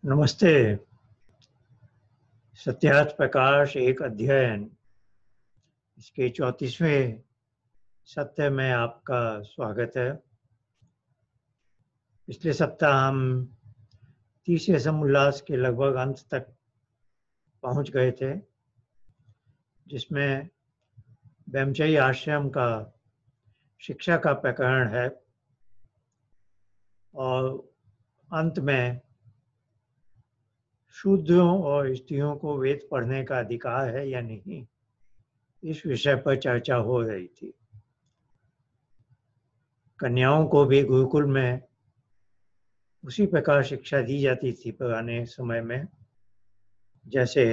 नमस्ते। सत्यार्थ प्रकाश एक अध्ययन, इसके 34वें सप्ताह में आपका स्वागत है। पिछले सप्ताह हम तीसरे समुल्लास के लगभग अंत तक पहुंच गए थे, जिसमें ब्रह्मचर्य आश्रम का शिक्षा का प्रकरण है और अंत में शूद्रों और स्त्रियों को वेद पढ़ने का अधिकार है या नहीं, इस विषय पर चर्चा हो रही थी। कन्याओं को भी गुरुकुल में उसी प्रकार शिक्षा दी जाती थी पुराने समय में, जैसे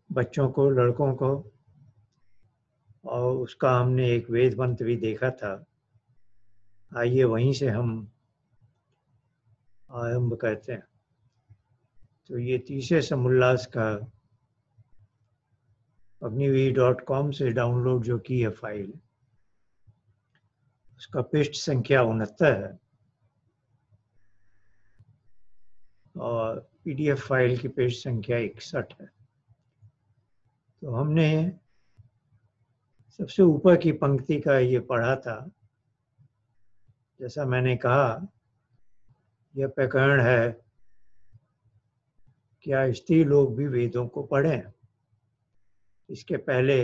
बच्चों को, लड़कों को, और उसका हमने एक वेद मंत्र भी देखा था। आइए वहीं से हम आरंभ करते हैं। तो ये तीसरे समुल्लास का अग्निवीर.com से डाउनलोड जो की है फाइल, उसका पृष्ठ संख्या 69 है और पीडीएफ फाइल की पृष्ठ संख्या 61 है। तो हमने सबसे ऊपर की पंक्ति का ये पढ़ा था। जैसा मैंने कहा, यह प्रकरण है क्या स्त्री लोग भी वेदों को पढ़ें। इसके पहले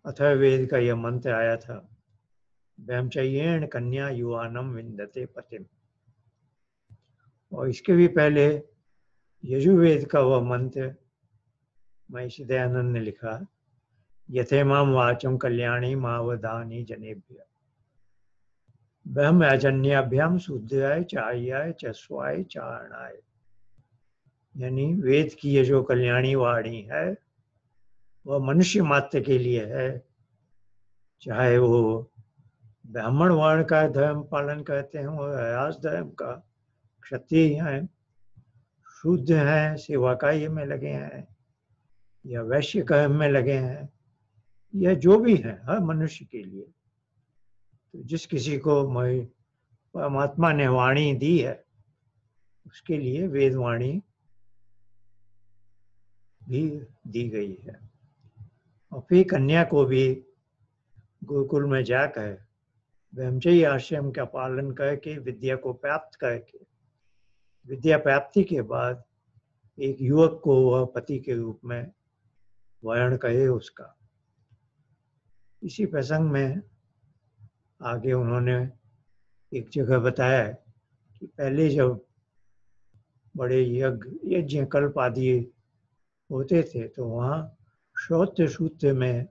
अथर्ववेद का यह मंत्र आया था, ब्रह्मचर्येण कन्या युवानम विंदते पतिम। और इसके भी पहले यजुर्वेद का वह मंत्र महर्षि दयानंद ने लिखा, यथेमाम वाचम कल्याणी मावधानी जनेभ्य ब्रह्मजन्याभ्याम शुद्धाय चार्याय चस्वाय चारणाय। यानी वेद की ये जो कल्याणी वाणी है वह मनुष्य मात्र के लिए है, चाहे वो ब्राह्मण वर्ण का धर्म पालन करते हो, राज धर्म का, क्षत्रिय हैं, शूद्र हैं, सेवा कार्य में लगे हैं, या वैश्य कर्म में लगे हैं, यह जो भी है हर मनुष्य के लिए। तो जिस किसी को परमात्मा ने वाणी दी है उसके लिए वेद वाणी भी दी गई है। और फिर कन्या को भी गुरुकुल में जाकर ब्रह्मचर्य आश्रम का पालन करके विद्या को प्राप्त करके, विद्या प्राप्ति के बाद एक युवक को वह पति के रूप में वर्ण करे उसका। इसी प्रसंग में आगे उन्होंने एक जगह बताया कि पहले जब बड़े यज्ञ कल्प आदि होते थे तो वहाँ श्रोत्र सूत्र में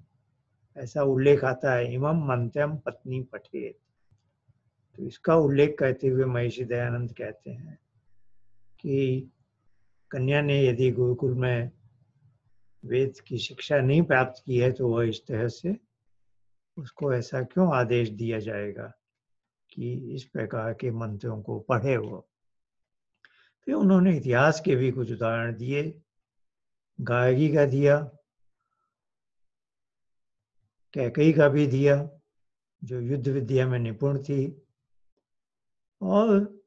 ऐसा उल्लेख आता है, इमम मंत्रम पत्नी पठेत। तो इसका उल्लेख करते हुए महर्षि दयानंद कहते हैं कि कन्या ने यदि गुरुकुल में वेद की शिक्षा नहीं प्राप्त की है तो वह इस तरह से उसको ऐसा क्यों आदेश दिया जाएगा कि इस प्रकार के मंत्रों को पढ़े वो। फिर उन्होंने इतिहास के भी कुछ उदाहरण दिए। गार्गी का दिया, कैकेयी का भी दिया जो युद्ध विद्या में निपुण थी, और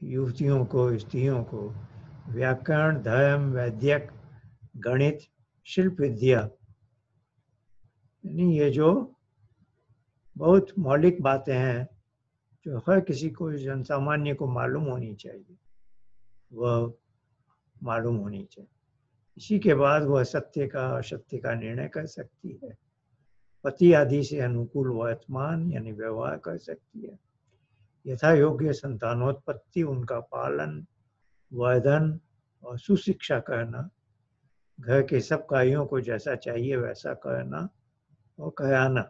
युवतियों को, स्त्रियों को व्याकरण, धर्म, वैद्यक, गणित, शिल्प विद्या, यानी ये जो बहुत मौलिक बातें हैं जो हर किसी को, जनसामान्य को मालूम होनी चाहिए, वह मालूम होनी चाहिए। इसी के बाद वह सत्य का असत्य का निर्णय कर सकती है, पति आदि से अनुकूल वर्तमान यानी व्यवहार कर सकती है, यथा योग्य संतानोत्पत्ति, उनका पालन, वर्धन और सुशिक्षा करना, घर के सब कार्यों को जैसा चाहिए वैसा करना और कराना,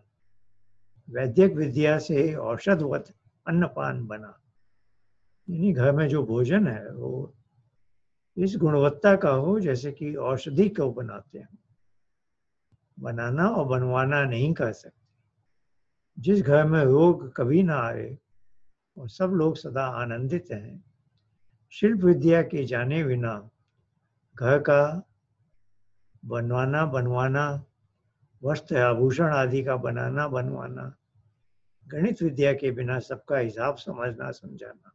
वैद्यक विद्या से औषधवत अन्नपान बना, यानी घर में जो भोजन है वो इस गुणवत्ता का हो जैसे कि औषधि को बनाते हैं। बनाना और बनवाना नहीं कर सकते। जिस घर में रोग कभी ना आए और सब लोग सदा आनंदित हैं, शिल्प विद्या के जाने बिना घर का बनवाना, वस्त्र आभूषण आदि का बनाना बनवाना, गणित विद्या के बिना सबका हिसाब समझना समझाना,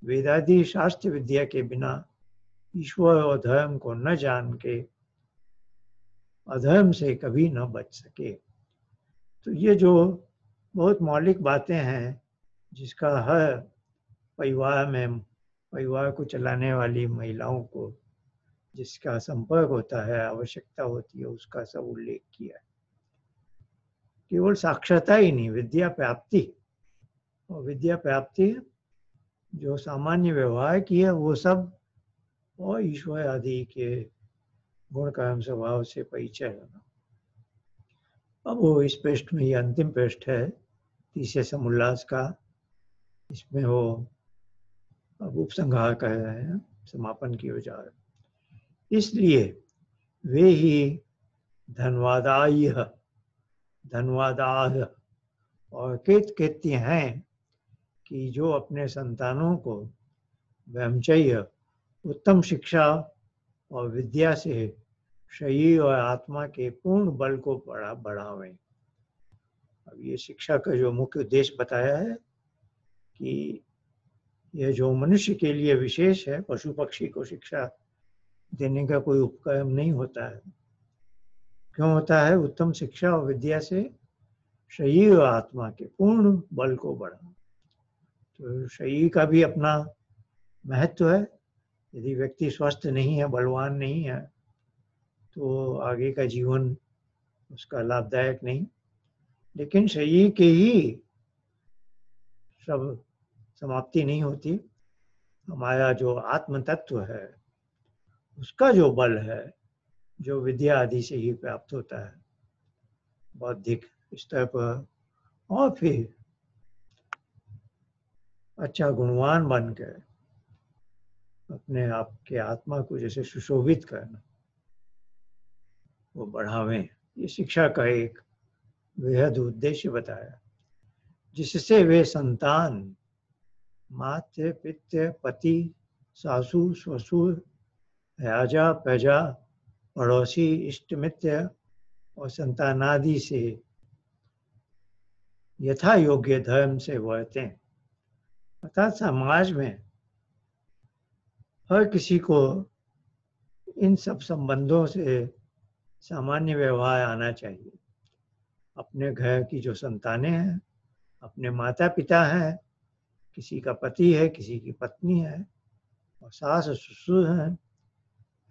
वेदादि शास्त्र विद्या के बिना ईश्वर और धर्म को न जान के अधर्म से कभी न बच सके। तो ये जो बहुत मौलिक बातें हैं, जिसका हर परिवार को चलाने वाली महिलाओं को जिसका संपर्क होता है, आवश्यकता होती है, उसका सब उल्लेख किया है। केवल साक्षरता ही नहीं, विद्या प्राप्ति, और विद्या प्राप्ति जो सामान्य व्यवहार की है वो सब, और ईश्वर आदि के गुण कर्म स्वभाव से परिचय होना। अब वो इस पृष्ठ में, ये अंतिम पृष्ठ है तीसरे समुल्लास का, इसमें वो अब उपसंहार कर रहे हैं, समापन की ओर जा रहे हैं। इसलिए वे ही धन्वादाह और कृतकृत्य हैं कि जो अपने संतानों को ब्रह्मचर्य, उत्तम शिक्षा और विद्या से शरीर और आत्मा के पूर्ण बल को बढ़ावें। अब ये शिक्षा का जो मुख्य उद्देश्य बताया है कि यह जो मनुष्य के लिए विशेष है, पशु पक्षी को शिक्षा देने का कोई उपक्रम नहीं होता है। क्यों होता है? उत्तम शिक्षा और विद्या से शरीर और आत्मा के पूर्ण बल को बढ़ाना। तो शरीर का भी अपना महत्व है। यदि व्यक्ति स्वस्थ नहीं है, बलवान नहीं है, तो आगे का जीवन उसका लाभदायक नहीं। लेकिन शरीर के ही सब समाप्ति नहीं होती। हमारा जो आत्म तत्व है, उसका जो बल है, जो विद्या आदि से ही प्राप्त होता है, बौद्धिक स्तर पर, और फिर अच्छा गुणवान बनकर अपने आप के आत्मा को जैसे सुशोभित करना, वो बढ़ावें। ये शिक्षा का एक बेहद उद्देश्य बताया, जिससे वे संतान मातृ पितृ पति सासू ससुर राजा प्रजा पड़ोसी इष्ट मित्र और संतानादि से यथा योग्य धर्म से वर्तें। अर्थात समाज में हर किसी को इन सब संबंधों से सामान्य व्यवहार आना चाहिए। अपने घर की जो संतानें हैं, अपने माता पिता हैं, किसी का पति है, किसी की पत्नी है, और सास ससुर हैं,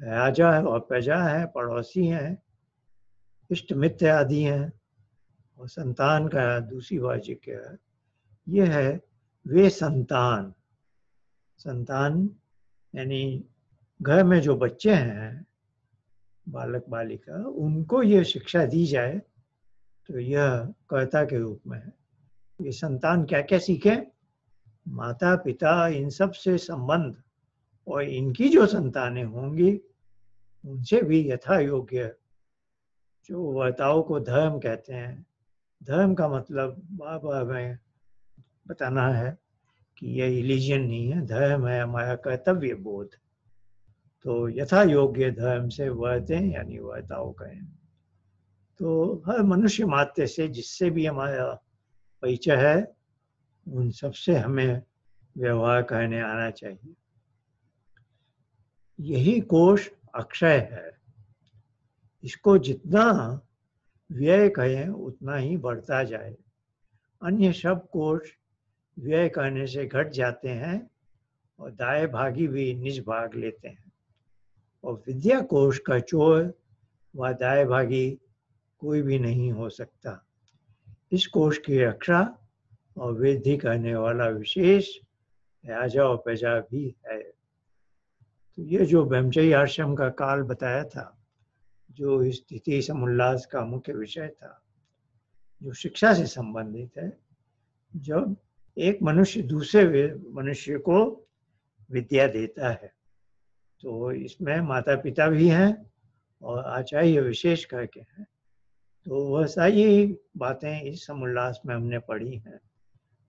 राजा है और प्रजा है, पड़ोसी हैं, इष्ट मित्र आदि हैं, और संतान का दूसरी बार जिक्र है। ये है वे संतान। संतान यानी घर में जो बच्चे हैं, बालक बालिका, उनको ये शिक्षा दी जाए तो यह कर्ता के रूप में है। ये संतान क्या क्या सीखे? माता पिता इन सब से संबंध, और इनकी जो संतानें होंगी उनसे भी यथा योग्य जो वर्ताओं को धर्म कहते हैं। धर्म का मतलब बार बार में बताना है कि यह रिलीजन नहीं है, धर्म है हमारा कर्तव्य बोध। तो यथा योग्य धर्म से वर्तें यानी वर्ताओ कहें। तो हर मनुष्य मात्र से जिससे भी हमारा परिचय है, उन सबसे हमें व्यवहार करने आना चाहिए। यही कोश अक्षय है, इसको जितना व्यय करें उतना ही बढ़ता जाए। अन्य सब कोश व्यय करने से घट जाते हैं और दाएं भागी भी निज भाग लेते हैं, और विद्या कोश का चोर व दाएं भागी कोई भी नहीं हो सकता। इस कोश की रक्षा और वृद्धि करने वाला विशेष राजा और प्रजा भी है। तो ये जो ब्रह्मचर्य आश्रम का काल बताया था, जो इस तृतीय समुल्लास का मुख्य विषय था, जो शिक्षा से संबंधित है, जब एक मनुष्य दूसरे मनुष्य को विद्या देता है, तो इसमें माता पिता भी हैं और आचार्य विशेष करके हैं। तो वह सारी बातें इस समुल्लास में हमने पढ़ी हैं।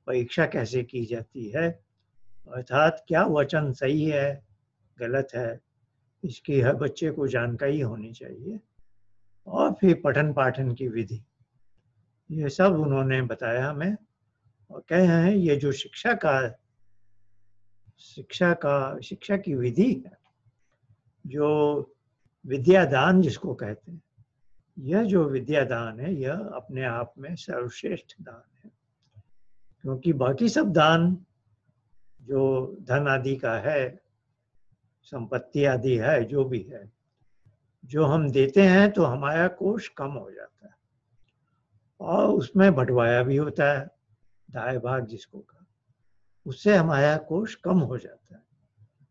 परीक्षा कैसे की जाती है, अर्थात क्या वचन सही है गलत है, इसकी हर बच्चे को जानकारी होनी चाहिए। और फिर पठन पाठन की विधि, ये सब उन्होंने बताया हमें। और कहे हैं ये जो शिक्षा की विधि है, जो विद्यादान जिसको कहते हैं, यह जो विद्यादान है यह अपने आप में सर्वश्रेष्ठ दान है। क्योंकि बाकी सब दान जो धन आदि का है, संपत्ति आदि है, जो भी है, जो हम देते हैं तो हमारा कोष कम हो जाता है और उसमें बंटवारा भी होता है, दाय भाग जिसको कहा, उससे हमारा कोष कम हो जाता है,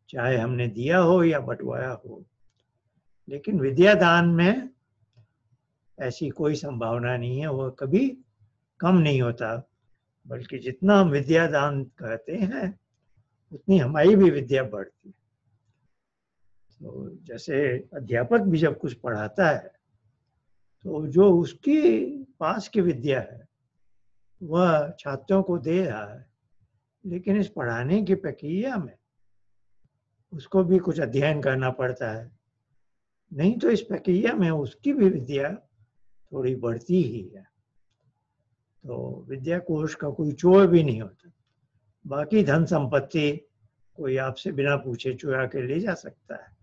चाहे हमने दिया हो या बंटवारा हो। लेकिन विद्यादान में ऐसी कोई संभावना नहीं है, वो कभी कम नहीं होता, बल्कि जितना हम विद्यादान करते हैं उतनी हमारी भी विद्या बढ़ती है। तो जैसे अध्यापक भी जब कुछ पढ़ाता है तो जो उसकी पास की विद्या है वह छात्रों को दे रहा है, लेकिन इस पढ़ाने की प्रक्रिया में उसको भी कुछ अध्ययन करना पड़ता है, नहीं तो इस प्रक्रिया में उसकी भी विद्या थोड़ी बढ़ती ही है। तो विद्या कोष का कोई चोर भी नहीं होता। बाकी धन संपत्ति कोई आपसे बिना पूछे चुरा के ले जा सकता है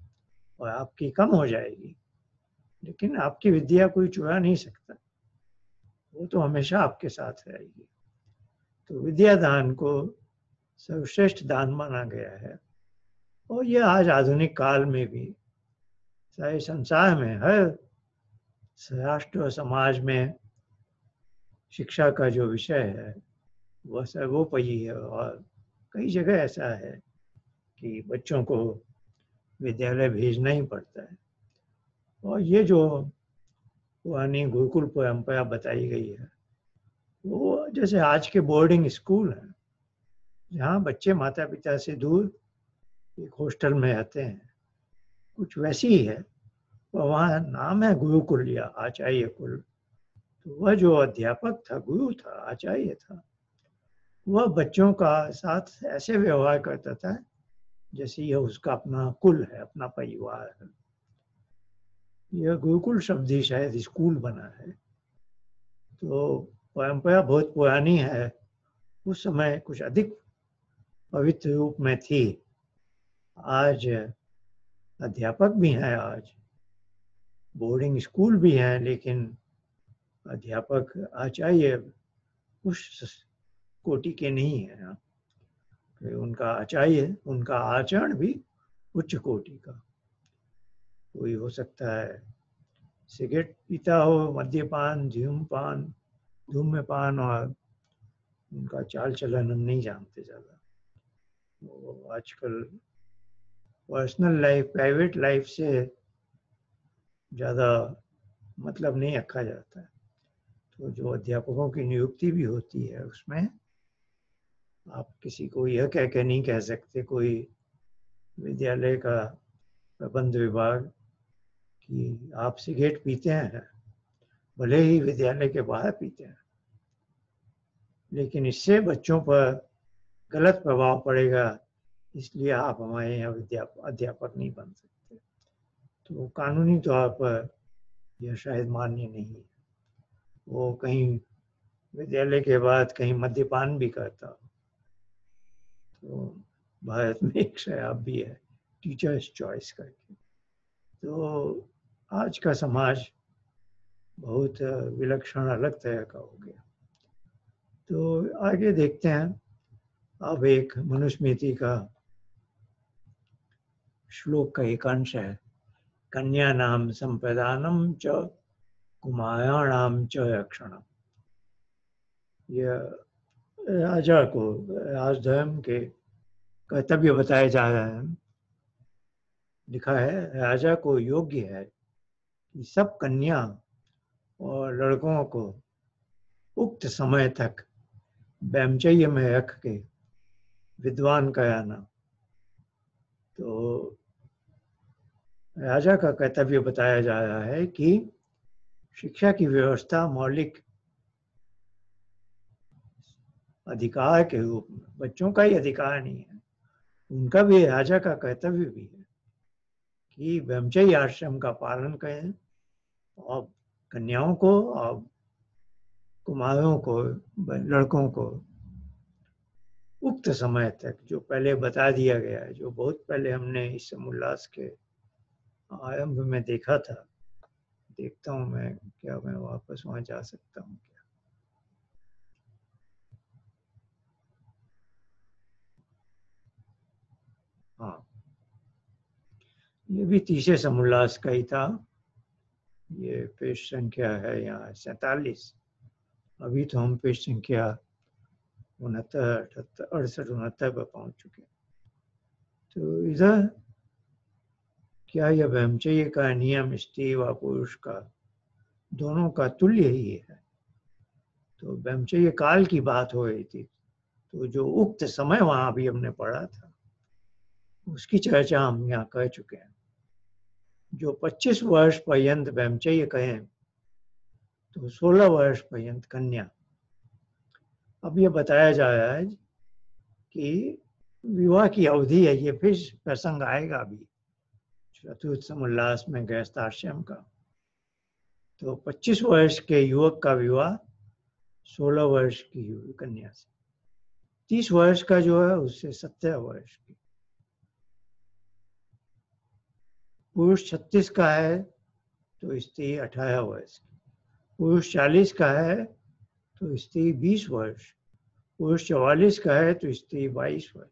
और आपकी कम हो जाएगी, लेकिन आपकी विद्या कोई चुरा नहीं सकता, वो तो हमेशा आपके साथ रहेगी। तो विद्या दान को सर्वश्रेष्ठ दान माना गया है और यह आज आधुनिक काल में भी सारे संसार में हर राष्ट्र और समाज में शिक्षा का जो विषय है वह सर्वोपरि है और कई जगह ऐसा है कि बच्चों को विद्यालय भेजना ही पड़ता है। और ये जो पुरानी गुरुकुल परंपरा बताई गई है वो जैसे आज के बोर्डिंग स्कूल हैं जहाँ बच्चे माता पिता से दूर एक हॉस्टल में रहते हैं, कुछ वैसी ही है। और वहाँ नाम है गुरुकुल या आचार्य कुल। तो वह जो अध्यापक था, गुरु था, आचार्य था, वह बच्चों का साथ ऐसे व्यवहार करता था जैसे यह उसका अपना कुल है, अपना परिवार है। यह गुरुकुल शब्द ही शायद स्कूल बना है। तो परंपरा बहुत पुरानी है, उस समय कुछ अधिक पवित्र रूप में थी। आज अध्यापक भी हैं, आज बोर्डिंग स्कूल भी हैं, लेकिन अध्यापक आचार्य उस कोटि के नहीं है। उनका आचार्य, उनका आचरण भी उच्च कोटि का। कोई हो सकता है सिगरेट पीता हो, मद्यपान, धूम्रपान, और उनका चाल चलन हम नहीं जानते ज़्यादा। वो आजकल पर्सनल लाइफ, प्राइवेट लाइफ से ज़्यादा मतलब नहीं रखा जाता है। तो जो अध्यापकों की नियुक्ति भी होती है उसमें आप किसी को यह कह के नहीं कह सकते, कोई विद्यालय का प्रबंध विभाग, कि आप सिगरेट पीते हैं, भले ही विद्यालय के बाहर पीते हैं, लेकिन इससे बच्चों पर गलत प्रभाव पड़ेगा, इसलिए आप हमारे यहाँ अध्यापक नहीं बन सकते। तो कानूनी तौर पर यह शायद मान्य नहीं है। वो कहीं विद्यालय के बाद कहीं मद्यपान भी करता हो। तो भारत में एक शराब भी है, टीचर्स चॉइस करके। तो आज का समाज बहुत विलक्षण अलग तरह का हो गया। तो आगे देखते हैं। अब एक मनुस्मृति का श्लोक का एक अंश है, कन्या नाम संप्रदानम च कुमाराणाम च रक्षणम। यह राजा को राजधर्म के कर्तव्य बताए जा रहे हैं। लिखा है, राजा को योग्य है कि सब कन्या और लड़कों को उक्त समय तक ब्रह्मचर्य में रख के विद्वान कराना। तो राजा का कर्तव्य बताया जा रहा है कि शिक्षा की व्यवस्था मौलिक अधिकार के रूप में, बच्चों का ही अधिकार नहीं है, उनका भी, राजा का कर्तव्य भी है कि ब्रह्मचर्य आश्रम का पालन करें और कन्याओं को और कुमारों को, लड़कों को उक्त समय तक जो पहले बता दिया गया है, जो बहुत पहले हमने इस उल्लास के आरंभ में देखा था, देखता हूँ मैं क्या मैं वापस वहां जा सकता हूँ क्या। हाँ, ये भी तीसरे समुल्लास का ही था। ये पेज संख्या है यहाँ 47। अभी तो हम पेज संख्या 69, 68, 68, 69 पर पहुंच चुके हैं। तो इधर क्या यह ब्रह्मचर्य का नियम स्त्री व पुरुष का दोनों का तुल्य ही है? तो ब्रह्मचर्य काल की बात हो रही थी, तो जो उक्त समय वहां भी हमने पढ़ा था उसकी चर्चा हम यहाँ कर चुके हैं। जो 25 वर्ष पर्यंत ब्रह्मचर्य कहें तो 16 वर्ष पर्यंत कन्या। अब ये बताया जा रहा है कि विवाह की अवधि है, ये फिर प्रसंग आएगा अभी चतुर्थ समुल्लास में गृहस्थाश्रम का। तो 25 वर्ष के युवक का विवाह 16 वर्ष की कन्या से, 30 वर्ष का जो है उससे 17 वर्ष की। पुरुष 36 का है तो स्त्री 18 वर्ष की, पुरुष 40 का है तो स्त्री 20 वर्ष, पुरुष 44 का है तो स्त्री 22 वर्ष,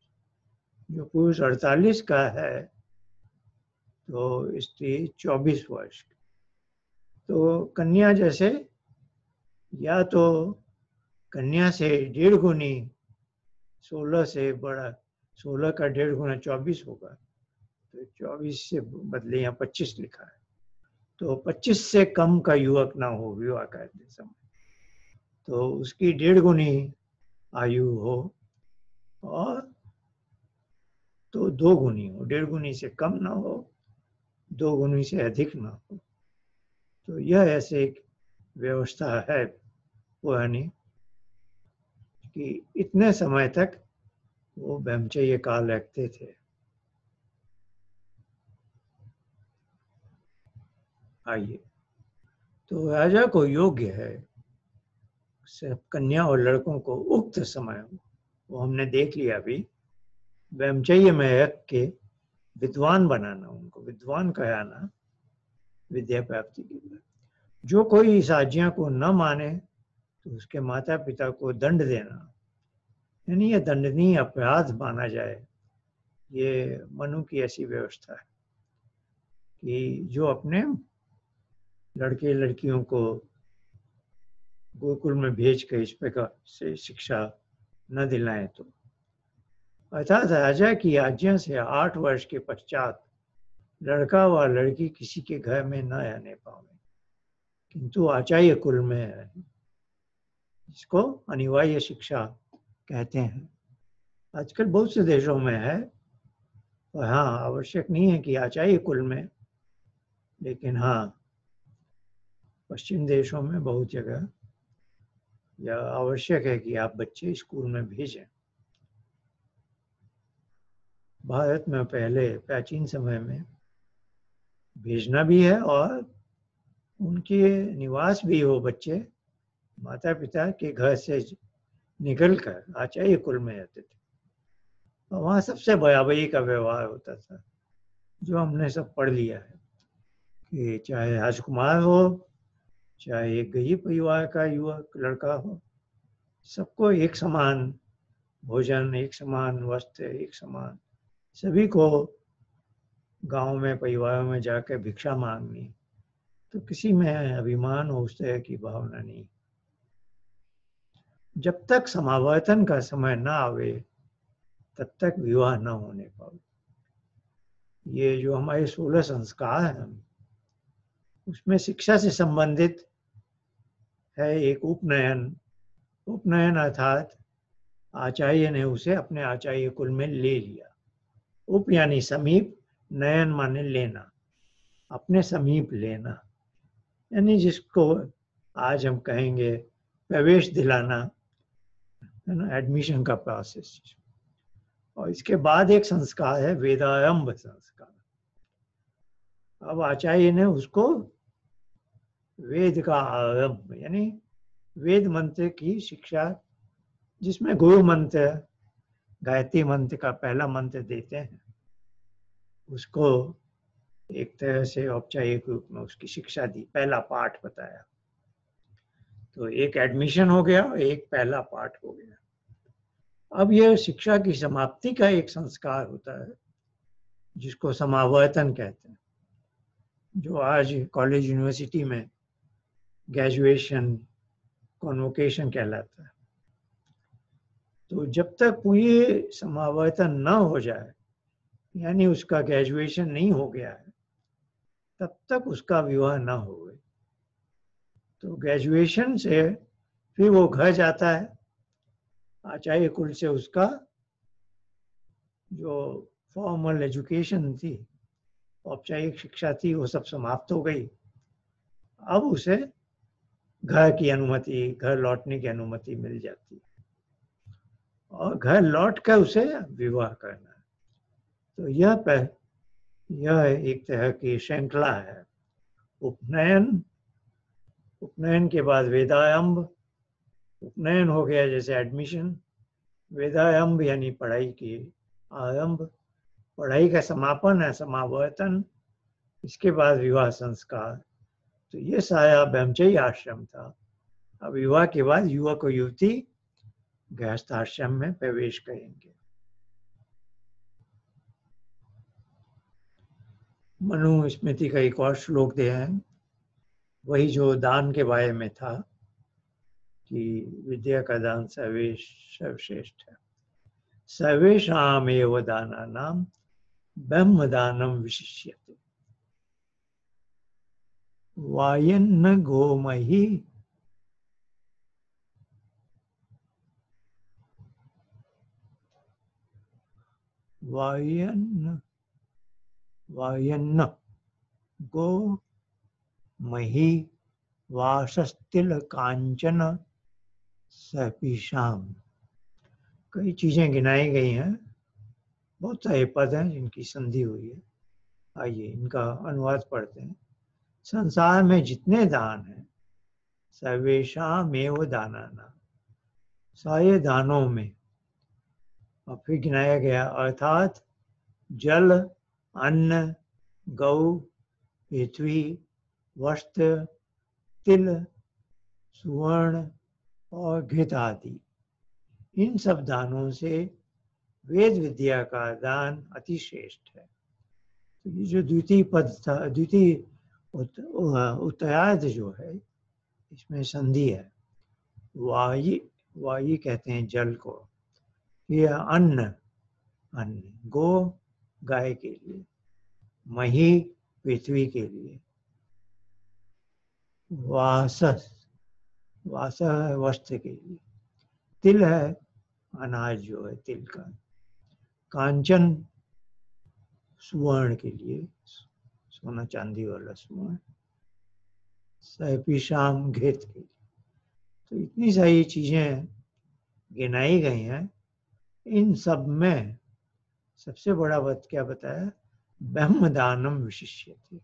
जो पुरुष 48 का है तो स्त्री 24 वर्ष की। तो कन्या जैसे या तो कन्या से 1.5 गुनी 16 से बड़ा, 16 का 1.5 गुना 24 होगा, तो 24 से बदले यहाँ 25 लिखा है। तो 25 से कम का युवक ना हो विवाह करते समय, तो उसकी 1.5 गुनी आयु हो, और तो 2 गुनी हो, 1.5 गुनी से कम ना हो, 2 गुनी से अधिक ना हो। तो यह ऐसे एक व्यवस्था है पुरानी कि इतने समय तक वो ब्रह्मचर्य काल रखते थे। आइए, तो राजा को योग्य है सिर्फ कन्या और लड़कों को उक्त समय, वो हमने देख लिया अभी, ब्रह्मचर्य में रख के विद्वान बनाना, उनको विद्वान कराना विद्या प्राप्ति के लिए। जो कोई इस आज्ञा को न माने तो उसके माता पिता को दंड देना, यानी यह दंडनीय अपराध माना जाए। ये मनु की ऐसी व्यवस्था है कि जो अपने लड़के लड़कियों को गोकुल में भेज कर इस प्रकार से शिक्षा न दिलाएं, तो अर्थात राजा की आज्ञा से 8 वर्ष के पश्चात लड़का व लड़की किसी के घर में न रहने पावे, किंतु आचार्य कुल में है, इसको अनिवार्य शिक्षा कहते हैं। आजकल बहुत से देशों में है, और हाँ, आवश्यक नहीं है कि आचार्य कुल में, लेकिन हाँ पश्चिम देशों में बहुत जगह यह आवश्यक है कि आप बच्चे स्कूल में भेजें। भारत में पहले प्राचीन समय में भेजना भी है, और उनके निवास भी हो बच्चे माता पिता के घर से निकलकर आचार्य कुल में रहते थे, और वहाँ सबसे बराबरी का व्यवहार होता था, जो हमने सब पढ़ लिया है कि चाहे राजकुमार हो, चाहे एक गरीब परिवार का युवक लड़का हो, सबको एक समान भोजन, एक समान वस्त्र, एक समान, सभी को गांव में परिवारों में जाकर भिक्षा मांगनी, तो किसी में अभिमान हो उस तरह की भावना नहीं। जब तक समावर्तन का समय ना आवे तब तक विवाह न होने पावे। ये जो हमारे 16 संस्कार हैं उसमें शिक्षा से संबंधित है एक उपनयन। उपनयन अर्थात आचार्य ने उसे अपने आचार्य कुल में ले लिया। उप यानी समीप, नयन माने लेना, अपने समीप लेना, यानी जिसको आज हम कहेंगे प्रवेश दिलाना, है ना, एडमिशन का प्रोसेस। और इसके बाद एक संस्कार है वेदारंभ संस्कार। अब आचार्य ने उसको वेद का आरंभ, यानी वेद मंत्र की शिक्षा, जिसमें गुरु मंत्र, गायत्री मंत्र का पहला मंत्र देते हैं, उसको एक तरह से औपचारिक रूप में उसकी शिक्षा दी, पहला पाठ बताया। तो एक एडमिशन हो गया, एक पहला पाठ हो गया। अब यह शिक्षा की समाप्ति का एक संस्कार होता है जिसको समावर्तन कहते हैं, जो आज कॉलेज यूनिवर्सिटी में ग्रेजुएशन कॉन्वोकेशन कहलाता है। तो जब तक पूरी समावर्तन न हो जाए, यानी उसका ग्रेजुएशन नहीं हो गया है, तब तक उसका विवाह न हो। तो ग्रेजुएशन से फिर वो घर जाता है, आचार्य कुल से उसका जो फॉर्मल एजुकेशन थी, औपचारिक शिक्षा थी, वो सब समाप्त हो गई। अब उसे घर की अनुमति, घर लौटने की अनुमति मिल जाती है और घर लौट कर उसे विवाह करना है। तो यह एक तरह की श्रृंखला है। उपनयन के बाद वेदायंब, उपनयन हो गया जैसे एडमिशन, वेदायंब यानी पढ़ाई की आरंभ, पढ़ाई का समापन है समावर्तन, इसके बाद विवाह संस्कार। तो ये सारा ब्रह्मचर्य आश्रम था। अब विवाह के बाद युवक और युवती गृहस्थ आश्रम में प्रवेश करेंगे। मनुस्मृति का एक और श्लोक दिया है, वही जो दान के बारे में था कि विद्या का दान सर्वश्रेष्ठ है। सर्वेषाम एव दानानां ब्रह्म दानम विशिष्यते। वायन्न गोमहि वायन्न गो मही वासस्तिल कांचन सर्पिषाम। कई चीजें गिनाई गई हैं, बहुत सारे पद हैं जिनकी संधि हुई है। आइए इनका अनुवाद पढ़ते हैं। संसार में जितने दान हैं, सर्वेषामेव दानानां, सारे दानों में, और फिर गिनाया गया, अर्थात जल, अन्न, गौ, पृथ्वी, वस्त्र, तिल, सुवर्ण और घृत आदि, इन सब दानों से वेद विद्या का दान अति श्रेष्ठ है। तो ये जो द्वितीय पद था, द्वितीय उत्तरार्ध जो है, इसमें संधि है। वायु कहते हैं जल को, ये अन्न, गो गाय के लिए, मही पृथ्वी के लिए, वासस वस्त्र के लिए, तिल है अनाज जो है तिल का, कांचन सुवर्ण के लिए, सोना चांदी वाला सुवर्ण, सर्पिषाम घृत के लिए। तो इतनी सारी चीजें गिनाई गई हैं। इन सब में सबसे बड़ा बात क्या बताया, ब्रह्म दानम विशिष्यते।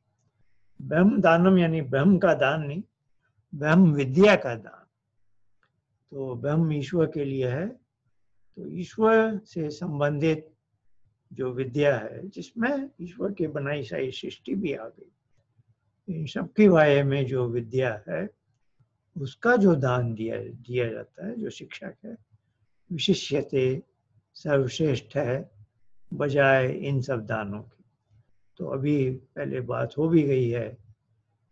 ब्रह्म दानम यानी ब्रह्म का दान नहीं, ब्रह्म विद्या का दान। तो ब्रह्म ईश्वर के लिए है, तो ईश्वर से संबंधित जो विद्या है, जिसमें ईश्वर की बनाई सारी सृष्टि भी आ गई, इन सबके बारे में जो विद्या है, उसका जो दान दिया जाता है, जो शिक्षा है, विशिष्यते सर्वश्रेष्ठ है बजाय इन सब दानों के। तो अभी पहले बात हो भी गई है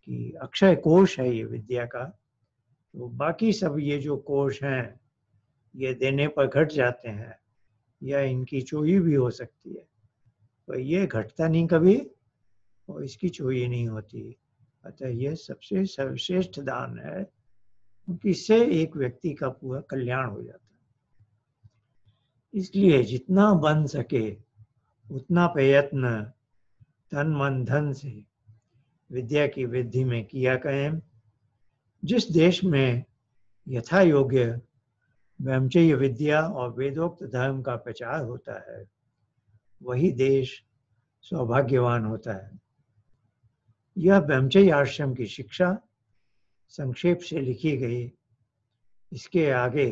कि अक्षय कोश है ये विद्या का, तो बाकी सब ये जो कोश हैं, ये देने पर घट जाते हैं या इनकी चोरी भी हो सकती है, तो ये घटता नहीं कभी और इसकी चोरी नहीं होती। अतः यह सबसे सर्वश्रेष्ठ दान है, क्योंकि इससे एक व्यक्ति का पूरा कल्याण हो जाता है। इसलिए जितना बन सके उतना प्रयत्न तन मन धन से विद्या की वृद्धि में किया करें। जिस देश में यथा योग्य ब्रह्मचर्य विद्या और वेदोक्त धर्म का प्रचार होता है, वही देश सौभाग्यवान होता है। यह ब्रह्मचर्य आश्रम की शिक्षा संक्षेप से लिखी गई। इसके आगे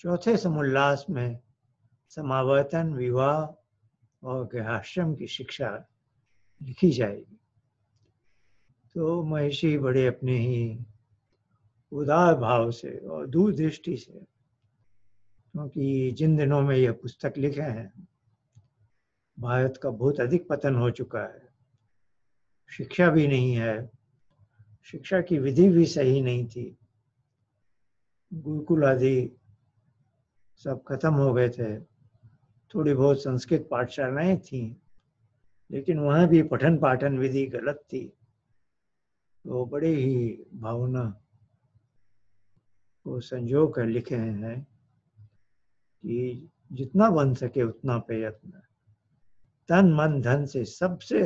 चौथे समुल्लास में समावर्तन, विवाह और गृहस्थाश्रम की शिक्षा लिखी जाएगी। तो महर्षि बड़े अपने ही उदार भाव से और दूरदृष्टि से, क्योंकि जिन दिनों में यह पुस्तक लिखे हैं भारत का बहुत अधिक पतन हो चुका है, शिक्षा भी नहीं है, शिक्षा की विधि भी सही नहीं थी, गुरुकुल आदि सब खत्म हो गए थे, थोड़ी बहुत संस्कृत पाठशालाएं थी, लेकिन वहाँ भी पठन पाठन विधि गलत थी। तो बड़े ही भावना को संजो कर लिखे हैं कि जितना बन सके उतना प्रयत्न, तन मन धन से सबसे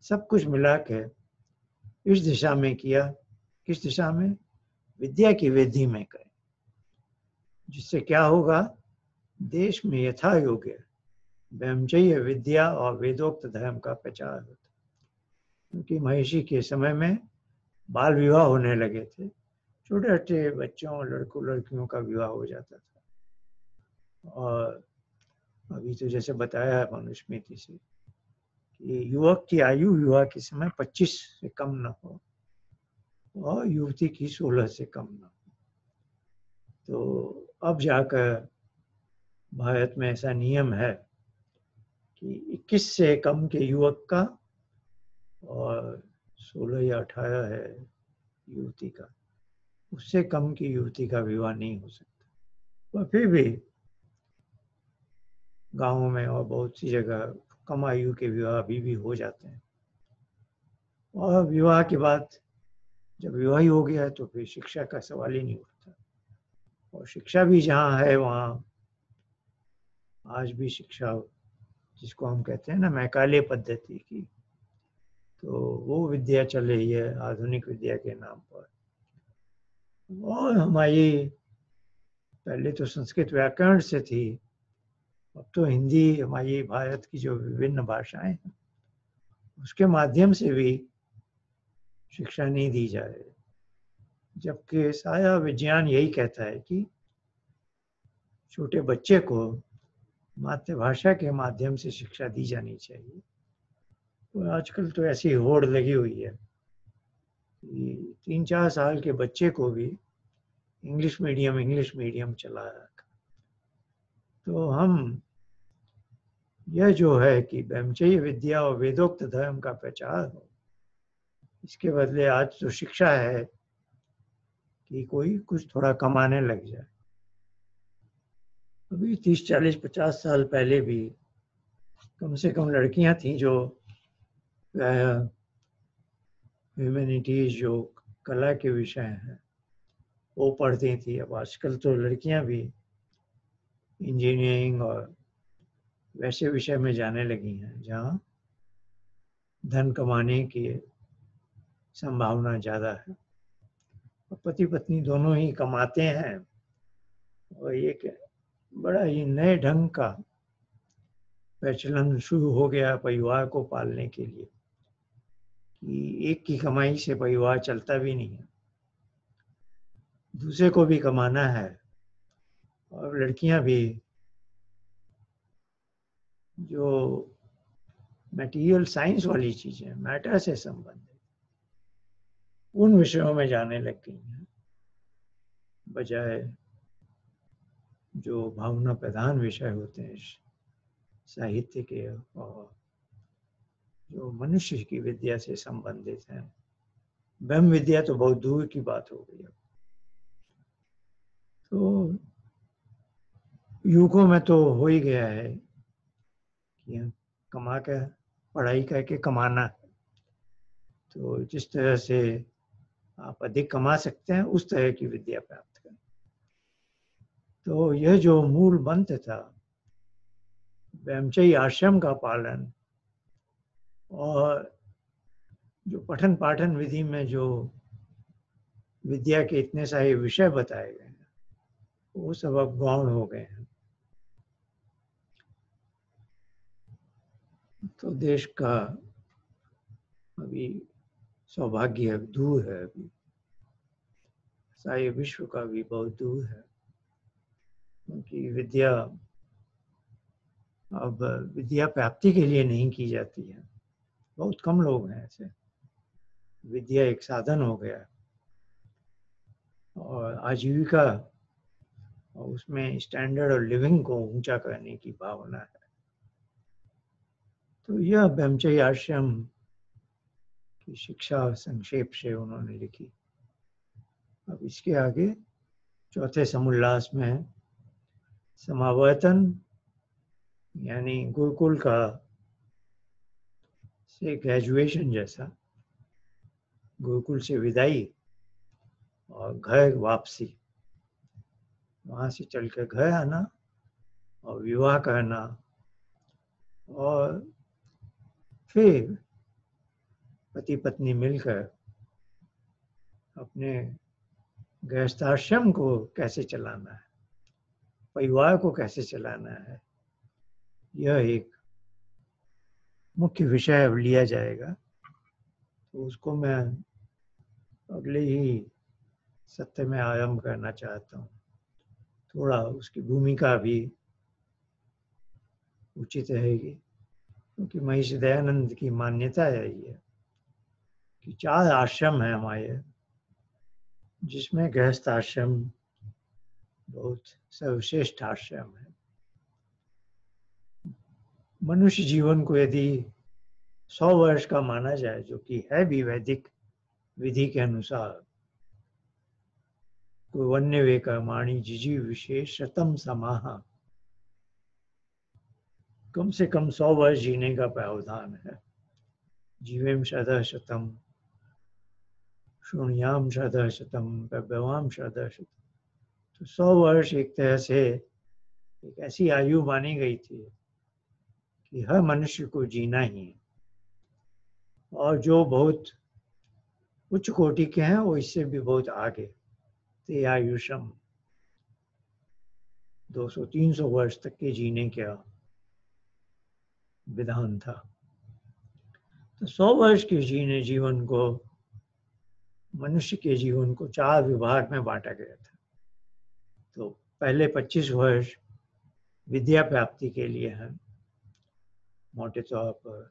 सब कुछ मिला के इस दिशा में किया। किस दिशा में? विद्या की वृद्धि में करें, जिससे क्या होगा, देश में यथा योग्य ब्रह्मचर्य विद्या और वेदोक्त धर्म का प्रचार होता। क्योंकि महर्षि के समय में बाल विवाह होने लगे थे, छोटे छोटे बच्चों लड़कों लड़कियों का विवाह हो जाता था। और अभी तो जैसे बताया है मनुस्मृति से कि युवक की आयु विवाह के समय 25 से कम न हो और युवती की 16 से कम न हो। तो अब जाकर भारत में ऐसा नियम है कि 21 से कम के युवक का और 16 या 18 है युवती का, उससे कम की युवती का विवाह नहीं हो सकता। पर फिर भी गांवों में और बहुत सी जगह कम आयु के विवाह अभी भी हो जाते हैं। और विवाह के बाद जब विवाह ही हो गया है तो फिर शिक्षा का सवाल ही नहीं उठता। और शिक्षा भी जहाँ है वहाँ आज भी शिक्षा, जिसको हम कहते हैं ना मैकाले पद्धति की, तो वो विद्या चल रही है आधुनिक विद्या के नाम पर। और हमारी पहले तो संस्कृत व्याकरण से थी, अब तो हिंदी हमारी भारत की जो विभिन्न भाषाएं हैं उसके माध्यम से भी शिक्षा नहीं दी जा रही, जबकि सारा विज्ञान यही कहता है कि छोटे बच्चे को मातृभाषा के माध्यम से शिक्षा दी जानी चाहिए। तो आजकल तो ऐसी होड़ लगी हुई है कि 3-4 साल के बच्चे को भी इंग्लिश मीडियम चला रखा। तो हम यह जो है कि ब्रह्मचर्य विद्या और वेदोक्त धर्म का प्रचार हो, इसके बदले आज तो शिक्षा है कि कोई कुछ थोड़ा कमाने लग जाए। अभी 30-40-50 साल पहले भी कम से कम लड़कियां थीं जो ह्यूमैनिटीज, जो कला के विषय हैं, वो पढ़ती थी। अब आजकल तो लड़कियां भी इंजीनियरिंग और वैसे विषय में जाने लगी हैं जहाँ धन कमाने की संभावना ज़्यादा है। पति पत्नी दोनों ही कमाते हैं और एक बड़ा ही नए ढंग का प्रचलन शुरू हो गया परिवार को पालने के लिए कि एक की कमाई से परिवार चलता भी नहीं है, दूसरे को भी कमाना है। और लड़कियां भी जो मटेरियल साइंस वाली चीजें, मैटर से संबंधित उन विषयों में जाने लग गई हैं, बजाय जो भावना प्रधान विषय होते हैं साहित्य के और जो मनुष्य की विद्या से संबंधित हैं। ब्रह्म विद्या तो बहुत दूर की बात हो गई। तो युगों में तो हो ही गया है कि कमा कर पढ़ाई करके कमाना, तो जिस तरह से आप अधिक कमा सकते हैं उस तरह की विद्या प्राप्त करें। तो यह जो मूल मंत्र था ब्रह्मचर्य आश्रम का पालन और जो पठन पाठन विधि में जो विद्या के इतने सारे विषय बताए गए हैं वो सब अब गौण हो गए हैं। तो देश का अभी सौभाग्य दूर है, अभी सारे विश्व का भी बहुत दूर है, क्योंकि विद्या अब विद्या प्राप्ति के लिए नहीं की जाती है। बहुत कम लोग हैं ऐसे। विद्या एक साधन हो गया और आजीविका और उसमें स्टैंडर्ड और लिविंग को ऊंचा करने की भावना है। तो यह ब्रह्मचर्य आश्रम की शिक्षा संक्षेप से उन्होंने लिखी। अब इसके आगे चौथे समुल्लास में समावर्तन यानी गुरुकुल का से ग्रेजुएशन जैसा, गुरुकुल से विदाई और घर वापसी, वहाँ से चल कर घर आना और विवाह करना और फिर पति पत्नी मिलकर अपने गृहस्थाश्रम को कैसे चलाना है, परिवार को कैसे चलाना है, यह एक मुख्य विषय अब लिया जाएगा। तो उसको मैं अगले ही सत्र में आरंभ करना चाहता हूँ। थोड़ा उसकी भूमिका भी उचित रहेगी, क्योंकि महर्षि दयानंद की मान्यता है ये कि 4 आश्रम है हमारे, जिसमें गृहस्थ आश्रम बहुत सर्वश्रेष्ठ आश्रम है। मनुष्य जीवन को यदि 100 वर्ष का माना जाए, जो कि है भी वैदिक विधि के अनुसार, तो वन्य कर्माणि जिजी विशेष शतम समाहा, कम से कम 100 वर्ष जीने का प्रावधान है। जीवेम शतः शतम, शृणुयाम शतः शतम, प्रभवाम शतः शतम। तो 100 वर्ष एक तरह से एक ऐसी आयु मानी गई थी कि हर मनुष्य को जीना ही है, और जो बहुत उच्च कोटि के हैं वो इससे भी बहुत आगे, ते आयुषम 200-300 वर्ष तक के जीने का विधान था। तो 100 वर्ष के जीवन को, मनुष्य के जीवन को 4 विभाग में बांटा गया था। तो पहले 25 वर्ष विद्या प्राप्ति के लिए हैं, मोटे तौर पर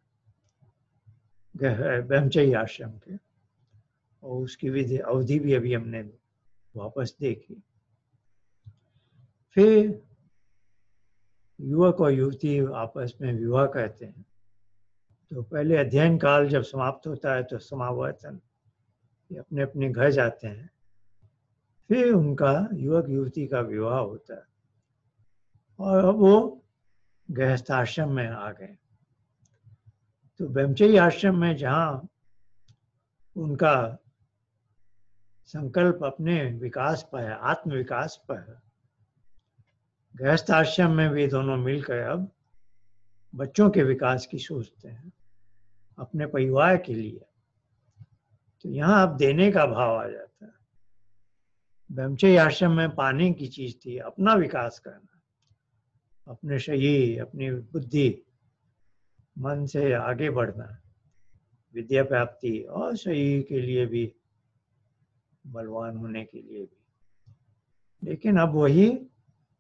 ब्रह्मचर्य आश्रम के, और उसकी विधि अवधि भी अभी हमने वापस देखी। फिर युवक और युवती आपस में विवाह करते हैं। तो पहले अध्ययन काल जब समाप्त होता है तो समावर्तन, ये अपने अपने घर जाते हैं। फिर उनका युवक युवती का विवाह होता है और अब वो गृहस्थाश्रम में आ गए। तो ब्रह्मचर्य आश्रम में जहाँ उनका संकल्प अपने विकास पर है, आत्म विकास पर है, गृहस्थ आश्रम में भी दोनों मिलकर अब बच्चों के विकास की सोचते हैं, अपने परिवार के लिए। तो यहाँ अब देने का भाव आ जाता है। ब्रह्मचर्य आश्रम में पाने की चीज थी अपना विकास करना, अपने शरीर, अपनी बुद्धि, मन से आगे बढ़ना, विद्या प्राप्ति और शरीर के लिए भी, बलवान होने के लिए भी। लेकिन अब वही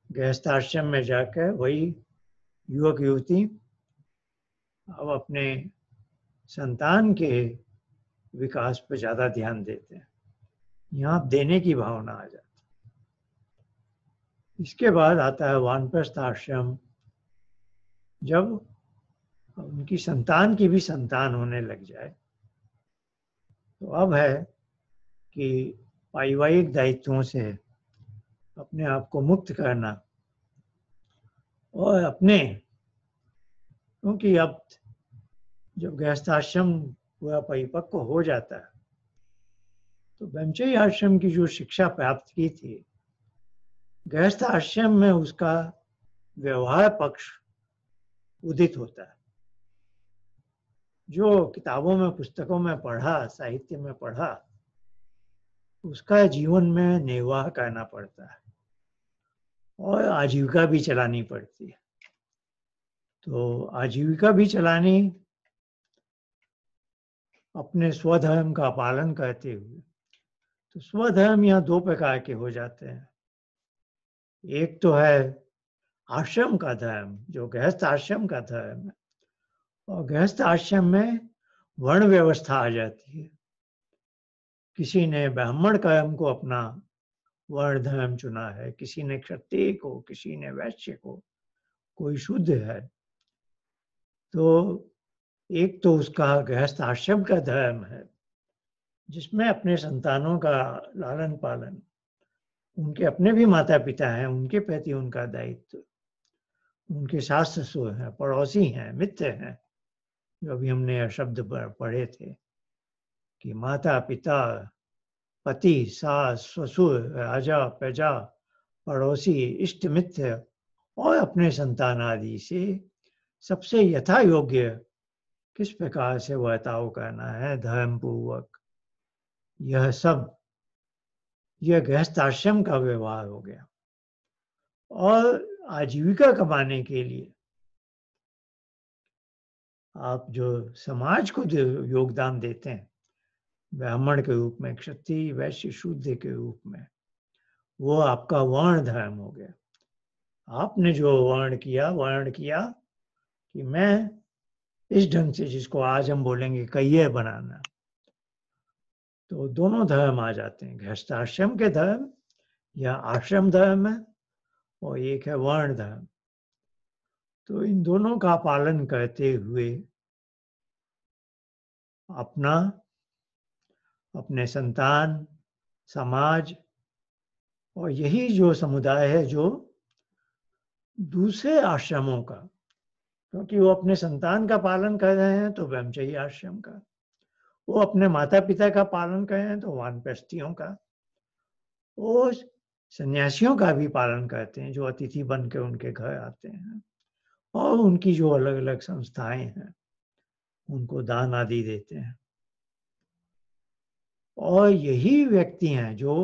गृहस्थाश्रम में जाकर वही युवक युवती अब अपने संतान के विकास पर ज्यादा ध्यान देते हैं। यहाँ देने की भावना आ जाती है। इसके बाद आता है वानप्रस्थ आश्रम, जब उनकी संतान की भी संतान होने लग जाए। तो अब है कि पारिवारिक दायित्वों से अपने आप को मुक्त करना और अपने, क्योंकि अब जब गृहस्थाश्रम पूरा परिपक्व हो जाता है तो ब्रह्मचर्य आश्रम की जो शिक्षा प्राप्त की थी, गृहस्थ आश्रम में उसका व्यवहार पक्ष उदित होता है। जो किताबों में, पुस्तकों में पढ़ा, साहित्य में पढ़ा, उसका जीवन में निर्वाह करना पड़ता है और आजीविका भी चलानी पड़ती है। तो आजीविका भी चलानी अपने स्वधर्म का पालन करते हुए। तो स्वधर्म यहाँ 2 प्रकार के हो जाते हैं। एक तो है आश्रम का धर्म, जो गृहस्थ आश्रम का धर्म है, और गृहस्थ आश्रम में वर्ण व्यवस्था आ जाती है। किसी ने ब्राह्मण कर्म को अपना वर्ण धर्म चुना है, किसी ने क्षत्रिय को, किसी ने वैश्य को, कोई शूद्र है। तो एक तो उसका गृहस्थ आश्रम का धर्म है, जिसमें अपने संतानों का लालन पालन, उनके अपने भी माता पिता हैं, उनके प्रति उनका दायित्व, उनके सास ससुर हैं, पड़ोसी हैं, मित्र हैं, जो अभी हमने शब्द पढ़े थे कि माता पिता, पति, सास ससुर, राजा प्रजा, पड़ोसी, इष्ट मित्र और अपने संतान आदि से सबसे यथा योग्य किस प्रकार से वर्ताव करना है धर्म पूर्वक, यह सब, यह गृहस्थ आश्रम का व्यवहार हो गया। और आजीविका कमाने के लिए आप जो समाज को जो योगदान देते हैं, ब्राह्मण के रूप में, क्षत्रिय, वैश्य, शूद्र के रूप में, वो आपका वर्ण धर्म हो गया। आपने जो वर्ण किया कि मैं इस ढंग से, जिसको आज हम बोलेंगे करियर बनाना, तो दोनों धर्म आ जाते हैं, गृहस्थ आश्रम के धर्म या आश्रम धर्म है, और एक है वर्ण धर्म। तो इन दोनों का पालन करते हुए अपना, अपने संतान, समाज, और यही जो समुदाय है जो दूसरे आश्रमों का, क्योंकि वो अपने संतान का पालन कर रहे हैं तो ब्रह्मचर्य आश्रम का, वो अपने माता पिता का पालन कर रहे हैं तो वानप्रस्थियों का, वो सन्यासियों का भी पालन करते हैं जो अतिथि बन के उनके घर आते हैं, और उनकी जो अलग अलग संस्थाएं हैं उनको दान आदि देते हैं। और यही व्यक्ति हैं जो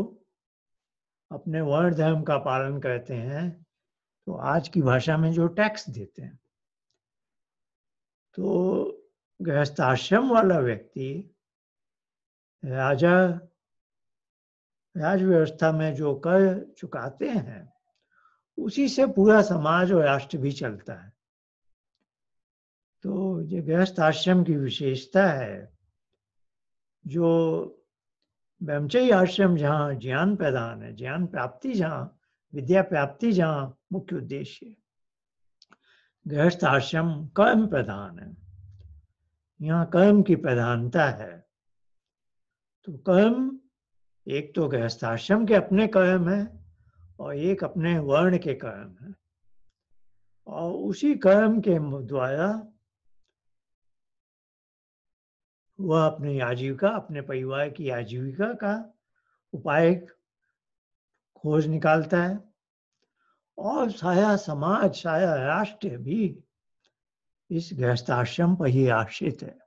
अपने वर्ण धर्म का पालन करते हैं, तो आज की भाषा में जो टैक्स देते हैं। तो गृहस्थ आश्रम वाला व्यक्ति राज व्यवस्था में जो कर चुकाते हैं, उसी से पूरा समाज और राष्ट्र भी चलता है। तो ये गृहस्थ आश्रम की विशेषता है, जो ब्रह्मचर्य आश्रम जहाँ ज्ञान प्रदान है, ज्ञान प्राप्ति जहाँ, विद्या प्राप्ति जहाँ मुख्य उद्देश्य है, गृहस्थ आश्रम कर्म प्रधान है, यहाँ कर्म की प्रधानता है। तो कर्म, एक तो गृहस्थ आश्रम के अपने कर्म है और एक अपने वर्ण के कर्म है, और उसी कर्म के द्वारा वह अपनी आजीविका, अपने परिवार की आजीविका का उपाय खोज निकालता है, और सारा समाज, सारा राष्ट्र भी इस गृहस्थ आश्रम पर ही आश्रित है।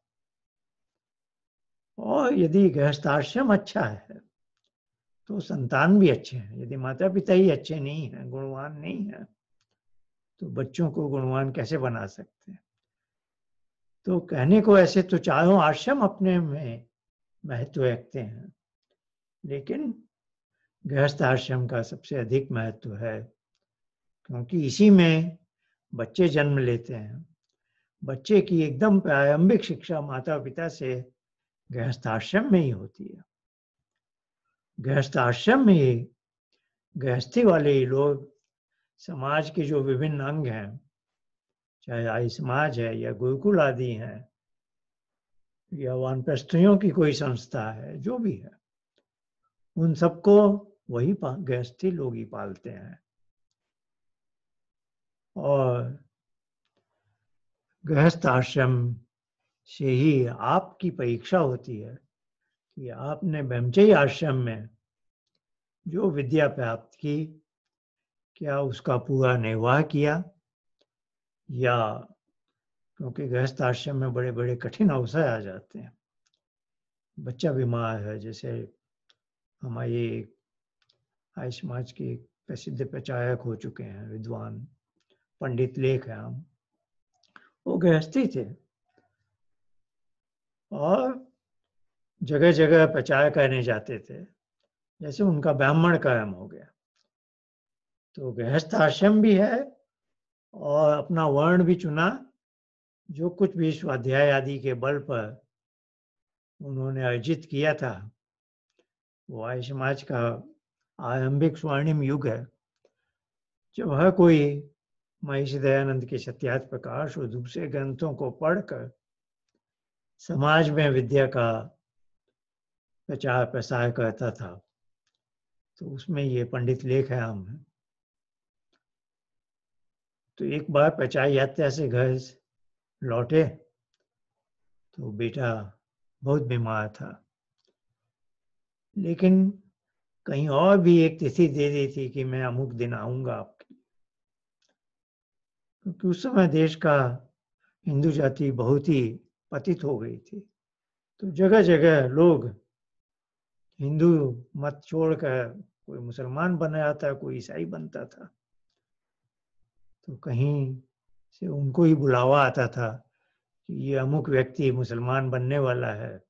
और यदि गृहस्थ आश्रम अच्छा है तो संतान भी अच्छे हैं। यदि माता पिता ही अच्छे नहीं हैं, गुणवान नहीं है, तो बच्चों को गुणवान कैसे बना सकते हैं। तो कहने को ऐसे तो चारों आश्रम अपने में महत्व रखते हैं, लेकिन गृहस्थ आश्रम का सबसे अधिक महत्व है, क्योंकि इसी में बच्चे जन्म लेते हैं। बच्चे की एकदम प्रारंभिक शिक्षा माता पिता से गृहस्थ आश्रम में ही होती है। गृहस्थ आश्रम में ही गृहस्थी वाले लोग समाज के जो विभिन्न अंग हैं, चाहे आर्य समाज है या गुरुकुल आदि हैं या वानप्रस्थियों की कोई संस्था है, जो भी है, उन सबको वही गृहस्थी लोग ही पालते हैं। और गृहस्थ आश्रम से ही आपकी परीक्षा होती है कि आपने ब्रह्मचर्य आश्रम में जो विद्या प्राप्त की, क्या उसका पूरा निर्वाह किया, या क्योंकि गृहस्थ आश्रम में बड़े बड़े कठिन अवसर आ जाते हैं। बच्चा बीमार है, जैसे हमारे आर्य समाज के प्रसिद्ध प्रचारक हो चुके हैं, विद्वान पंडित लेख राम, वो गृहस्थी थे और जगह जगह प्रचार करने जाते थे, जैसे उनका ब्राह्मण कर्म हो गया। तो गृहस्थ आश्रम भी है और अपना वर्ण भी चुना। जो कुछ भी स्वाध्याय आदि के बल पर उन्होंने अर्जित किया था, वो आर्य समाज का आरंभिक स्वर्णिम युग है, जब हर कोई महर्षि दयानंद के सत्यार्थ प्रकाश और दूसरे ग्रंथों को पढ़कर समाज में विद्या का प्रचार प्रसार करता था। तो उसमें ये पंडित लेख है हम। तो एक बार प्रचार यात्रा से घर लौटे तो बेटा बहुत बीमार था, लेकिन कहीं और भी एक तिथि दे दी थी कि मैं अमुक दिन आऊंगा आपके, क्योंकि उस समय देश का हिंदू जाति बहुत ही पतित हो गई थी। तो जगह जगह लोग हिंदू मत छोड़कर कोई मुसलमान बन जाता, कोई ईसाई बनता था। तो कहीं से उनको ही बुलावा आता था कि ये अमुक व्यक्ति मुसलमान बनने वाला है,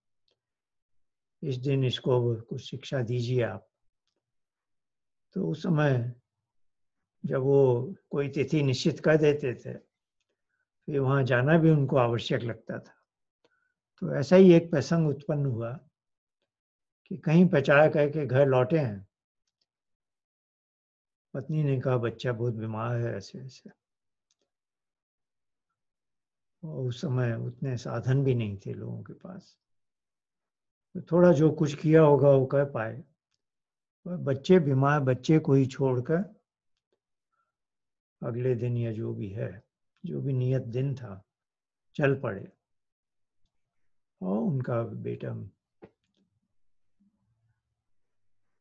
इस दिन इसको कुछ शिक्षा दीजिए आप। तो उस समय जब वो कोई तिथि निश्चित कर देते थे, फिर वहाँ जाना भी उनको आवश्यक लगता था। तो ऐसा ही एक प्रसंग उत्पन्न हुआ कि कहीं प्रचार करके घर लौटे हैं, पत्नी ने कहा बच्चा बहुत बीमार है ऐसे ऐसे, और उस समय उतने साधन भी नहीं थे लोगों के पास, तो थोड़ा जो कुछ किया होगा वो कर पाए। और बच्चे बीमार बच्चे को ही छोड़कर अगले दिन या जो भी है, जो भी नियत दिन था, चल पड़े और उनका बेटा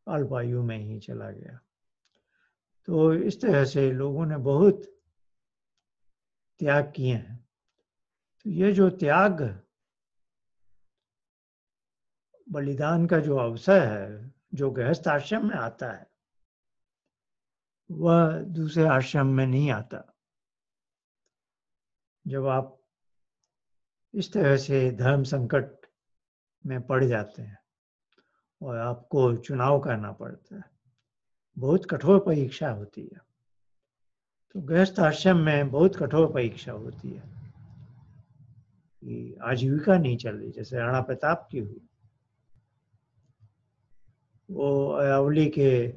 अल्पायु में ही चला गया। तो इस तरह से लोगों ने बहुत त्याग किए हैं। तो ये जो त्याग बलिदान का जो अवसर है, जो गृहस्थ आश्रम में आता है, वह दूसरे आश्रम में नहीं आता। जब आप इस तरह से धर्म संकट में पड़ जाते हैं और आपको चुनाव करना पड़ता है, बहुत कठोर परीक्षा होती है। तो गृहस्थ आश्रम में बहुत कठोर परीक्षा होती है कि आजीविका नहीं चल रही, जैसे राणा प्रताप की हुई। वो अरावली के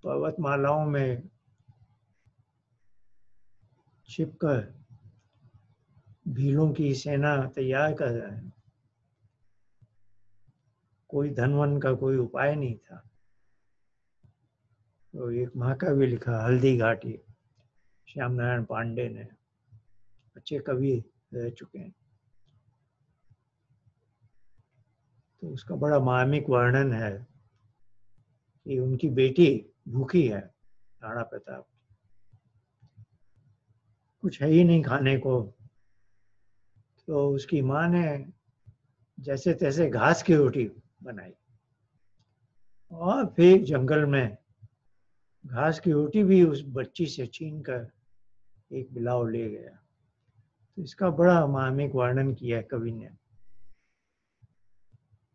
पर्वतमालाओं में छिपकर भीलों की सेना तैयार कर रहे हैं। कोई धनवन का कोई उपाय नहीं था। तो एक महाकाव्य लिखा हल्दी घाटी, श्याम नारायण पांडे ने, अच्छे कवि रह चुके हैं। तो उसका बड़ा मार्मिक वर्णन है कि उनकी बेटी भूखी है, राणा प्रताप, कुछ है ही नहीं खाने को। तो उसकी माँ ने जैसे तैसे घास की रोटी बनाई और फिर जंगल में घास की रोटी भी उस बच्ची से छीन कर एक बिलाव ले गया। तो इसका बड़ा मार्मिक वर्णन किया कवि ने।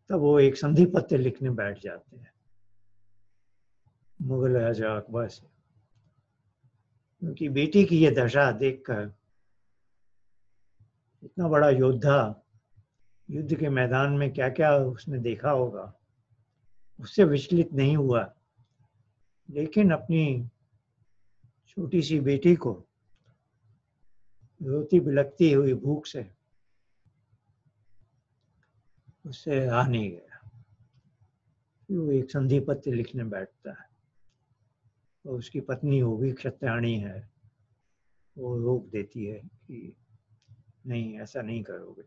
तब वो एक संधि पत्र लिखने बैठ जाते हैं मुगल राजा अकबर से। उनकी बेटी की ये दशा देखकर इतना बड़ा योद्धा, युद्ध के मैदान में क्या क्या उसने देखा होगा, उससे विचलित नहीं हुआ, लेकिन अपनी छोटी सी बेटी को रोती बिलखती हुई भूख से उससे रहा नहीं गया। वो एक संधि पत्र लिखने बैठता है और उसकी पत्नी, वो भी क्षत्रियाणी है, वो रोक देती है कि नहीं, ऐसा नहीं करोगे।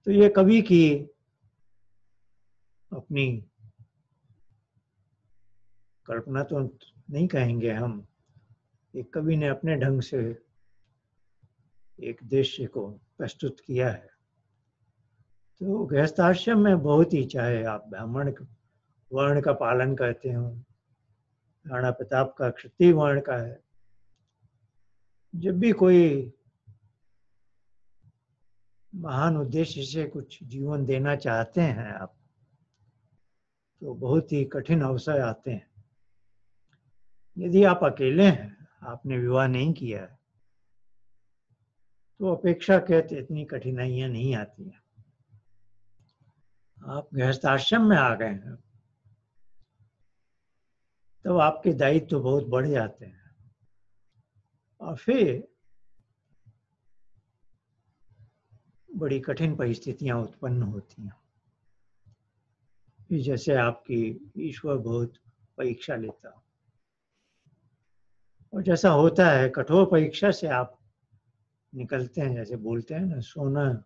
तो ये कवि की अपनी कल्पना तो नहीं कहेंगे हम, एक कवि ने अपने ढंग से एक दृश्य को प्रस्तुत किया है। तो गृहस्थाश्रम में बहुत ही, चाहे आप ब्राह्मण वर्ण का पालन करते हो, राणा प्रताप का क्षत्रिय वर्ण का है, जब भी कोई महान उद्देश्य से कुछ जीवन देना चाहते हैं आप, तो बहुत ही कठिन अवसर आते हैं। यदि आप अकेले हैं आपने विवाह नहीं किया है, तो अपेक्षाकृत इतनी कठिनाइयां नहीं आती हैं। आप गृहस्थाश्रम में आ गए हैं, तो आपके दायित्व तो बहुत बढ़ जाते हैं, और फिर बड़ी कठिन परिस्थितियां उत्पन्न होती हैं। जैसे आपकी ईश्वर बहुत परीक्षा लेता, और जैसा होता है कठोर परीक्षा से आप निकलते हैं। जैसे बोलते हैं ना, सोना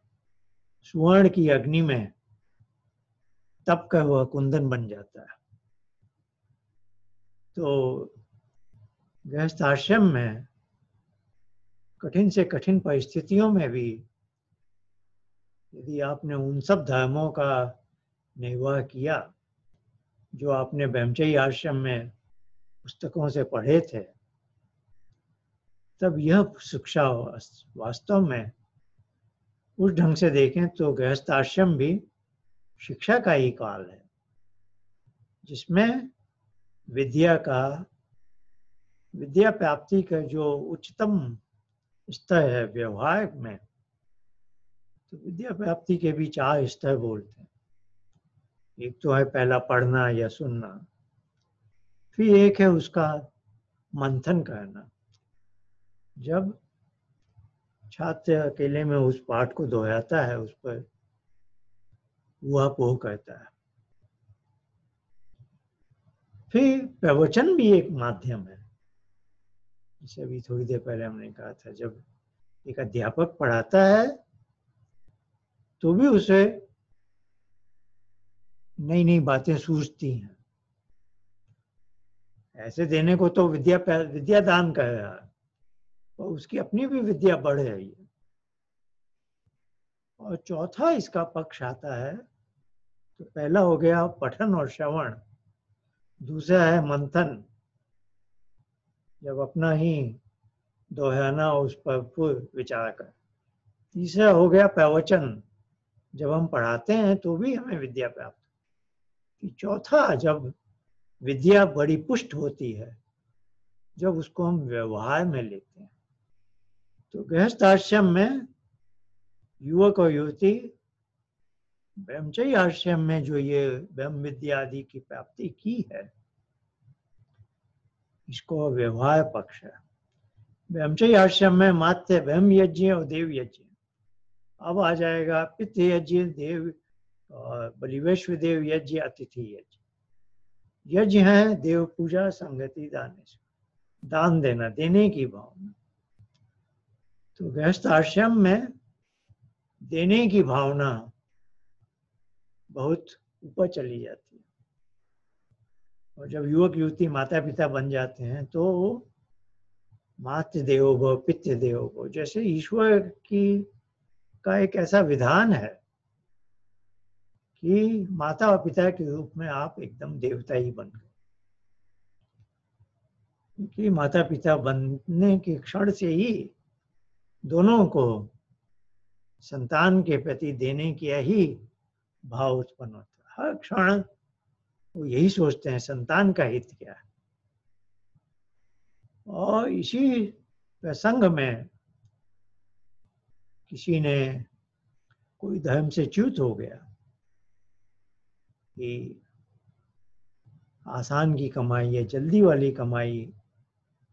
सुवर्ण की अग्नि में तप का वह कुंदन बन जाता है। तो गृहस्थ आश्रम में कठिन से कठिन परिस्थितियों में भी यदि आपने उन सब धर्मों का निर्वाह किया जो आपने ब्रह्मचर्य आश्रम में पुस्तकों से पढ़े थे, तब यह शिक्षा वास्तव में उस ढंग से देखें तो गृहस्थ आश्रम भी शिक्षा का ही काल है, जिसमें विद्या प्राप्ति का जो उच्चतम स्तर है व्यवहार में, तो विद्या प्राप्ति के भी 4 स्तर बोलते हैं। एक तो है पहला पढ़ना या सुनना, फिर एक है उसका मंथन करना, जब छात्र अकेले में उस पाठ को दोहराता है, उस पर ऊहापोह करता है। फिर प्रवचन भी एक माध्यम है, जैसे अभी थोड़ी देर पहले हमने कहा था, जब एक अध्यापक पढ़ाता है तो भी उसे नई नई बातें सूझती हैं। ऐसे देने को तो विद्या दान कर रहा है, और उसकी अपनी भी विद्या बढ़ रही है। और चौथा इसका पक्ष आता है, तो पहला हो गया पठन और श्रवण, दूसरा है मंथन, जब अपना ही दोहराना उस पर पूर्ण विचार कर, तीसरा हो गया प्रवचन, जब हम पढ़ाते हैं तो भी हमें विद्या प्राप्त होती। चौथा, जब विद्या बड़ी पुष्ट होती है, जब उसको हम व्यवहार में लेते हैं। तो गृहस्थ आश्रम में युवक और युवती ब्रह्मचर्य आश्रम में जो ये ब्रह्म विद्या आदि की प्राप्ति की है, इसको व्यवहार पक्ष है। ब्रह्मचर्य आश्रम में मात्र ब्रह्म यज्ञ और देव यज्ञ, अब आ जाएगा पितृ यज्ञ, देव और बलिवेश्वर देव यज्ञ, अतिथि यज्ञ। यज्ञ है देव पूजा, संगति, दान देना, देने की भावना। तो गृहस्थ आश्रम में देने की भावना बहुत ऊपर चली जाती है, और जब युवक युवती माता पिता बन जाते हैं तो मातृ देवो भव पितृ देवो भव, जैसे ईश्वर की का एक ऐसा विधान है कि माता और पिता के रूप में आप एकदम देवता ही बन गए, क्योंकि माता पिता बनने के क्षण से ही दोनों को संतान के प्रति देने की ही भाव उत्पन्न होता है। हर क्षण वो यही सोचते हैं संतान का हित क्या है। और इसी प्रसंग में किसी ने कोई धर्म से च्युत हो गया कि आसान की कमाई या जल्दी वाली कमाई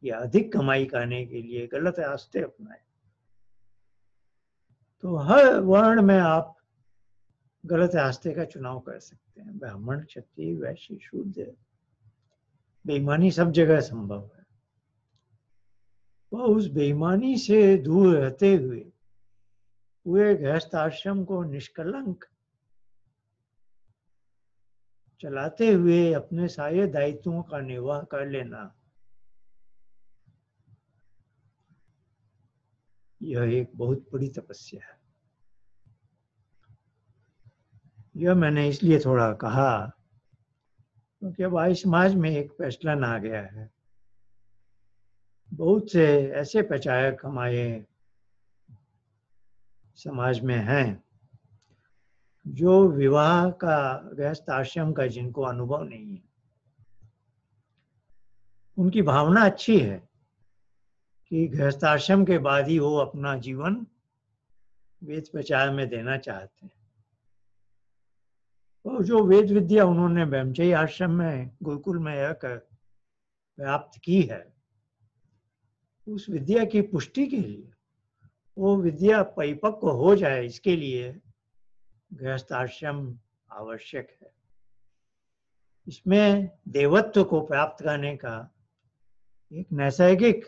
या अधिक कमाई करने के लिए गलत रास्ते अपनाए, तो हर वर्ण में आप गलत रास्ते का चुनाव कर सकते हैं। ब्राह्मण, क्षत्रिय, वैश्य, शूद्र, बेईमानी सब जगह संभव है। वह उस बेईमानी से दूर रहते हुए पूरे गृहस्थ आश्रम को निष्कलंक चलाते हुए अपने सारे दायित्वों का निर्वाह कर लेना, यह एक बहुत बड़ी तपस्या है। यह मैंने इसलिए थोड़ा कहा क्योंकि अब आज समाज में एक प्रचलन आ गया है। बहुत से ऐसे प्रचारक हमारे समाज में हैं जो विवाह का, गृहस्थ आश्रम का जिनको अनुभव नहीं है। उनकी भावना अच्छी है, कि गृहस्थाश्रम के बाद ही वो अपना जीवन वेद प्रचार में देना चाहते हैं। तो जो वेद विद्या उन्होंने ब्रह्मचर्य आश्रम में गुरुकुल में रहकर प्राप्त की है, उस विद्या की पुष्टि के लिए, वो विद्या परिपक्व हो जाए, इसके लिए गृहस्थाश्रम आवश्यक है। इसमें देवत्व को प्राप्त करने का एक नैसर्गिक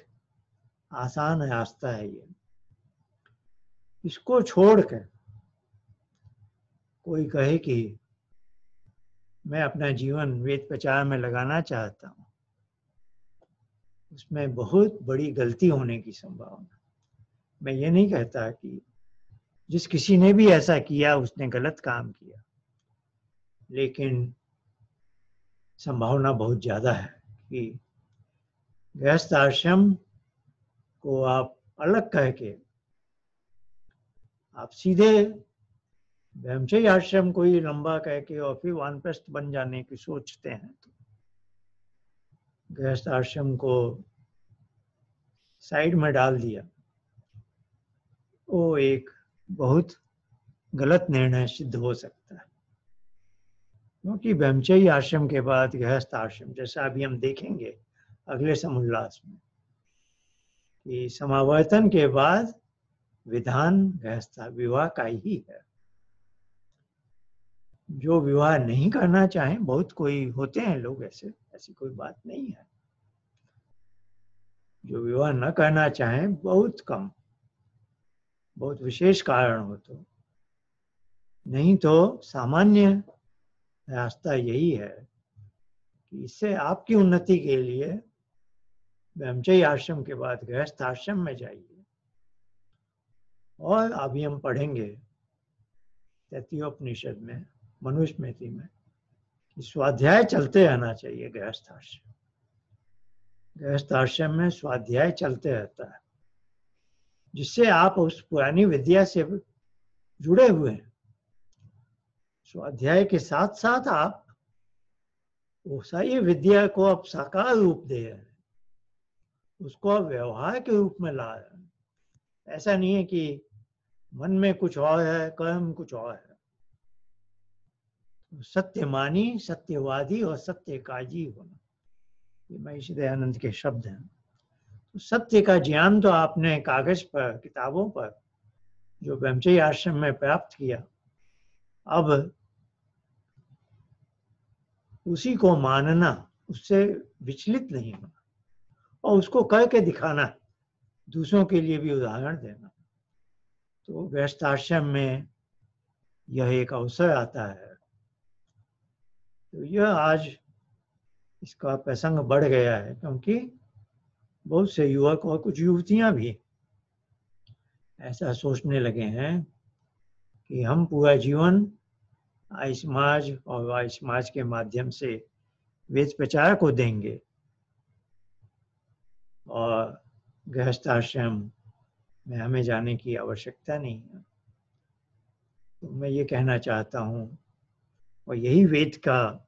आसान रास्ता है। ये इसको छोड़कर कोई कहे कि मैं अपना जीवन वेद प्रचार में लगाना चाहता हूँ, उसमें बहुत बड़ी गलती होने की संभावना। मैं ये नहीं कहता कि जिस किसी ने भी ऐसा किया उसने गलत काम किया, लेकिन संभावना बहुत ज्यादा है कि गृहस्थ आश्रम को आप अलग करके आप सीधे ब्रह्मचर्य आश्रम को ही लंबा करके और फिर वानप्रस्थ बन जाने की सोचते हैं, तो गृहस्थ आश्रम को साइड में डाल दिया, वो एक बहुत गलत निर्णय सिद्ध हो सकता है। क्योंकि ब्रह्मचर्य आश्रम के बाद गृहस्थ आश्रम, जैसा अभी हम देखेंगे अगले समुल्लास में, कि समावर्तन के बाद विधान गृहस्थ विवाह का ही है। जो विवाह नहीं करना चाहें, बहुत कोई होते हैं लोग ऐसे, ऐसी कोई बात नहीं है। जो विवाह न करना चाहें बहुत कम, बहुत विशेष कारण हो तो, नहीं तो सामान्य रास्ता यही है कि इससे आपकी उन्नति के लिए ब्रह्मचर्य आश्रम के बाद गृहस्थ आश्रम में जाइए। और अभी हम पढ़ेंगे तैत्तिरीयोपनिषद में, मनुस्मृति में, कि स्वाध्याय चलते रहना चाहिए। गृहस्थ आश्रम में स्वाध्याय चलते रहता है, जिससे आप उस पुरानी विद्या से जुड़े हुए हैं। स्वाध्याय के साथ साथ आप वो सारी विद्या को आप साकार रूप दे रहे हैं, उसको आप व्यवहार के रूप में ला रहे हैं। ऐसा नहीं है कि मन में कुछ और है, कर्म कुछ और है। सत्यमानी, सत्यवादी और सत्यकाजी होना, ये महर्षि दयानंद के शब्द हैं। तो सत्य का ज्ञान तो आपने कागज पर, किताबों पर, जो ब्रह्मचर्य आश्रम में प्राप्त किया, अब उसी को मानना, उससे विचलित नहीं होना और उसको करके दिखाना, दूसरों के लिए भी उदाहरण देना। तो गृहस्थ आश्रम में यह एक अवसर आता है। तो यह आज इसका प्रसंग बढ़ गया है, क्योंकि बहुत से युवक और कुछ युवतियां भी ऐसा सोचने लगे हैं कि हम पूरा जीवन आर्य समाज और आर्य समाज के माध्यम से वेद प्रचार को देंगे और गृहस्थ आश्रम में हमें जाने की आवश्यकता नहीं है। तो मैं ये कहना चाहता हूँ, और यही वेद का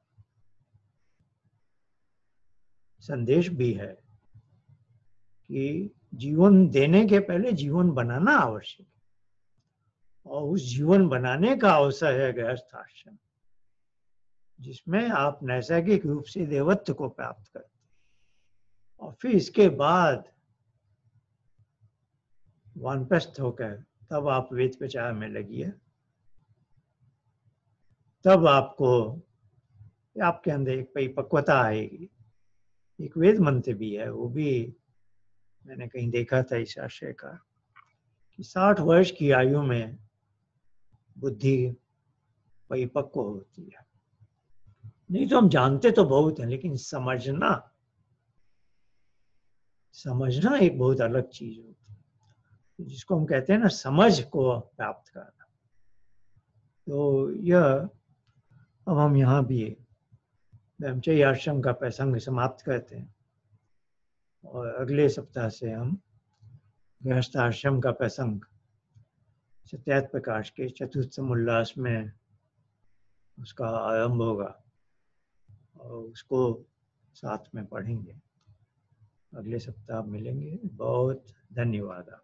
संदेश भी है, कि जीवन देने के पहले जीवन बनाना आवश्यक है, और उस जीवन बनाने का अवसर है गृहस्थ आश्रम, जिसमें आप नैसर्गिक रूप से देवत्व को प्राप्त करते हैं। और फिर इसके बाद वानप्रस्थ होकर तब आप वेद प्रचार में लगिए। तब आपके अंदर एक परिपक्वता आएगी। एक वेद मंत्र भी है, वो भी मैंने कहीं देखा था इस आशय का, कि 60 वर्ष की आयु में बुद्धि परिपक्व होती है। नहीं तो हम जानते तो बहुत हैं, लेकिन समझना एक बहुत अलग चीज होती है, जिसको हम कहते हैं ना, समझ को प्राप्त करना। तो यह अब हम यहाँ भी ब्रह्मचर्य आश्रम का प्रसंग समाप्त करते हैं, और अगले सप्ताह से हम गृहस्थ आश्रम का प्रसंग सत्यार्थ प्रकाश के चतुर्थ समुल्लास में उसका आरंभ होगा, और उसको साथ में पढ़ेंगे। अगले सप्ताह मिलेंगे। बहुत धन्यवाद।